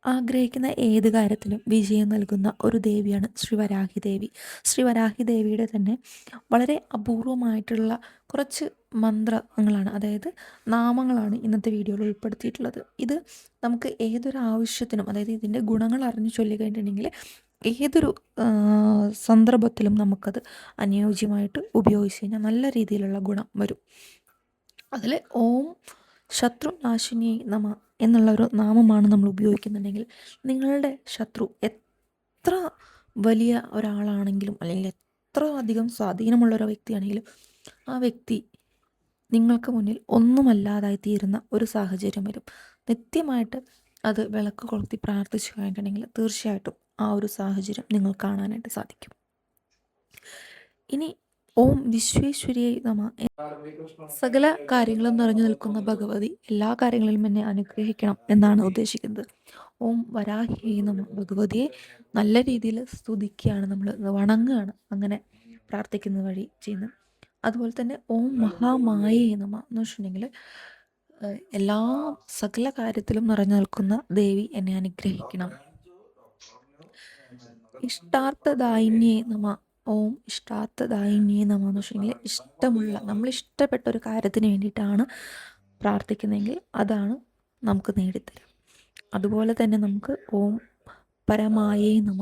ആഗ്രഹിക്കുന്ന ഏത് കാര്യത്തിലും വിജയം നൽകുന്ന ഒരു ദേവിയാണ് ശ്രീ വരാഹി ദേവി. ശ്രീ വരാഹി ദേവിയുടെ തന്നെ വളരെ അപൂർവമായിട്ടുള്ള കുറച്ച് മന്ത്രങ്ങളാണ്, അതായത് നാമങ്ങളാണ് ഇന്നത്തെ വീഡിയോയിൽ ഉൾപ്പെടുത്തിയിട്ടുള്ളത്. ഇത് നമുക്ക് ഏതൊരു ആവശ്യത്തിനും, അതായത് ഇതിൻ്റെ ഗുണങ്ങൾ അറിഞ്ഞു ചൊല്ലിക്കഴിഞ്ഞിട്ടുണ്ടെങ്കിൽ ഏതൊരു സന്ദർഭത്തിലും നമുക്കത് അനുയോജ്യമായിട്ട് ഉപയോഗിച്ച് കഴിഞ്ഞാൽ നല്ല രീതിയിലുള്ള ഗുണം വരും. അതിൽ ഓം ശത്രുനാശിനി നമ എന്നുള്ള ഒരു നാമമാണ് നമ്മൾ ഉപയോഗിക്കുന്നുണ്ടെങ്കിൽ നിങ്ങളുടെ ശത്രു എത്ര വലിയ ഒരാളാണെങ്കിലും അല്ലെങ്കിൽ എത്ര അധികം സ്വാധീനമുള്ള ഒരു വ്യക്തിയാണെങ്കിലും ആ വ്യക്തി നിങ്ങൾക്ക് മുന്നിൽ ഒന്നുമല്ലാതായി തീരുന്ന ഒരു സാഹചര്യം വരും. നിത്യമായിട്ട് അത് വിളക്ക് കൊളുത്തി പ്രാർത്ഥിച്ചു കഴിഞ്ഞിട്ടുണ്ടെങ്കിൽ തീർച്ചയായിട്ടും ആ ഒരു സാഹചര്യം നിങ്ങൾ കാണാനായിട്ട് സാധിക്കും. ഇനി ഓം വിശ്വേശ്വരിയെ നമ. സകല കാര്യങ്ങളും നിറഞ്ഞു നിൽക്കുന്ന ഭഗവതി എല്ലാ കാര്യങ്ങളിലും എന്നെ അനുഗ്രഹിക്കണം എന്നാണ് ഉദ്ദേശിക്കുന്നത്. ഓം വരാഹിയെ നമ. ഭഗവതിയെ നല്ല രീതിയിൽ സ്തുതിക്കുകയാണ്, നമ്മൾ വണങ്ങുകയാണ് അങ്ങനെ പ്രാർത്ഥിക്കുന്ന വഴി ചെയ്യുന്നത്. അതുപോലെ തന്നെ ഓം മഹാമായേ നമ എന്ന് വെച്ചിട്ടുണ്ടെങ്കിൽ എല്ലാ സകല കാര്യത്തിലും നിറഞ്ഞു നിൽക്കുന്ന ദേവി എന്നെ അനുഗ്രഹിക്കണം. ഇഷ്ടാർത്ഥദായിന്യേ നമ. ഓം ഇഷ്ടാർത്ഥദായിന്യേ നമ എന്ന് വെച്ചിട്ടുണ്ടെങ്കിൽ ഇഷ്ടമുള്ള, നമ്മൾ ഇഷ്ടപ്പെട്ട ഒരു കാര്യത്തിന് വേണ്ടിയിട്ടാണ് പ്രാർത്ഥിക്കുന്നതെങ്കിൽ അതാണ് നമുക്ക് നേടിത്തരും. അതുപോലെ തന്നെ നമുക്ക് ഓം പരമായേ നമ.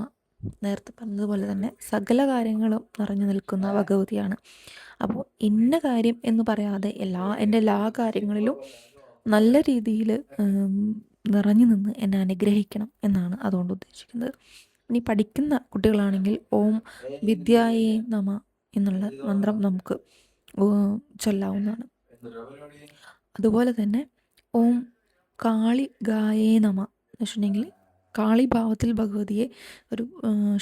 നേരത്തെ പറഞ്ഞതുപോലെ തന്നെ സകല കാര്യങ്ങളും നിറഞ്ഞു നിൽക്കുന്ന ഭഗവതിയാണ്. അപ്പോൾ ഇന്ന കാര്യം എന്ന് പറയാതെ എൻ്റെ എല്ലാ കാര്യങ്ങളിലും നല്ല രീതിയിൽ നിറഞ്ഞു നിന്ന് എന്നെ അനുഗ്രഹിക്കണം എന്നാണ് അതുകൊണ്ട് ഉദ്ദേശിക്കുന്നത്. ഇനി പഠിക്കുന്ന കുട്ടികളാണെങ്കിൽ ഓം വിദ്യായേ നമ എന്നുള്ള മന്ത്രം നമുക്ക് ചൊല്ലാവുന്നതാണ്. അതുപോലെ തന്നെ ഓം കാളി ഗായേ നമ എന്ന് വെച്ചിട്ടുണ്ടെങ്കിൽ കാളിഭാവത്തിൽ ഭഗവതിയെ ഒരു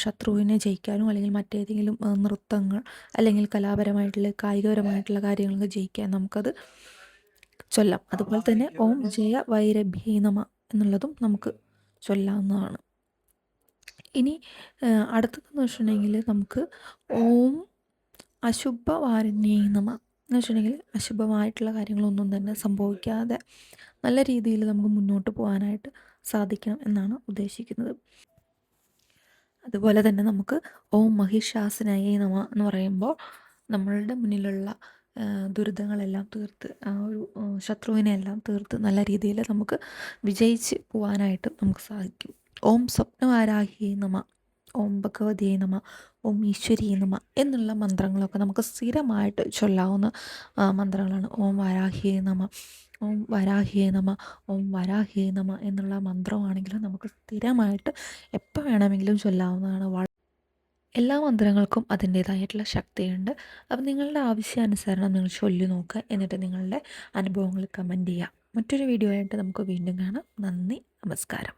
ശത്രുവിനെ ജയിക്കാനോ അല്ലെങ്കിൽ മറ്റേതെങ്കിലും നൃത്തങ്ങൾ അല്ലെങ്കിൽ കലാപരമായിട്ടുള്ള കായികപരമായിട്ടുള്ള കാര്യങ്ങളൊക്കെ ജയിക്കാൻ നമുക്കത് ചൊല്ലാം. അതുപോലെ തന്നെ ഓം ജയ വൈരഭ്യേ നമ എന്നുള്ളതും നമുക്ക് ചൊല്ലാവുന്നതാണ്. ഇനി അടുത്തതെന്ന് വെച്ചിട്ടുണ്ടെങ്കിൽ നമുക്ക് ഓം അശുഭവാരിണ്യേ നമ എന്ന് വെച്ചിട്ടുണ്ടെങ്കിൽ അശുഭമായിട്ടുള്ള കാര്യങ്ങളൊന്നും തന്നെ സംഭവിക്കാതെ നല്ല രീതിയിൽ നമുക്ക് മുന്നോട്ട് പോകാനായിട്ട് സാധിക്കണം എന്നാണ് ഉദ്ദേശിക്കുന്നത്. അതുപോലെ തന്നെ നമുക്ക് ഓം മഹിഷാസനയേ നമ എന്ന് പറയുമ്പോൾ നമ്മളുടെ മുന്നിലുള്ള ദുരിതങ്ങളെല്ലാം തീർത്ത് ആ ഒരു ശത്രുവിനെ എല്ലാം തീർത്ത് നല്ല രീതിയിൽ നമുക്ക് വിജയിച്ച് പോകാനായിട്ട് നമുക്ക് സാധിക്കും. ഓം സ്വപ്നവാരാഹിയേ നമ. ഓം ഭഗവതിയെ നമ. ഓം ഈശ്വരിയെ നമ എന്നുള്ള മന്ത്രങ്ങളൊക്കെ നമുക്ക് സ്ഥിരമായിട്ട് ചൊല്ലാവുന്ന മന്ത്രങ്ങളാണ്. ഓം വാരാഹിയേ നമ, ഓം വരാഹിയേ നമ, ഓം വരാഹിയേ നമ എന്നുള്ള മന്ത്രമാണെങ്കിലും നമുക്ക് സ്ഥിരമായിട്ട് എപ്പോൾ വേണമെങ്കിലും ചൊല്ലാവുന്നതാണ്. എല്ലാ മന്ത്രങ്ങൾക്കും അതിൻ്റേതായിട്ടുള്ള ശക്തിയുണ്ട്. അപ്പം നിങ്ങളുടെ ആവശ്യാനുസരണം നിങ്ങൾ ചൊല്ലി നോക്കുക, എന്നിട്ട് നിങ്ങളുടെ അനുഭവങ്ങൾ കമൻറ്റ് ചെയ്യുക. മറ്റൊരു വീഡിയോ ആയിട്ട് നമുക്ക് വീണ്ടും കാണാം. നന്ദി, നമസ്കാരം.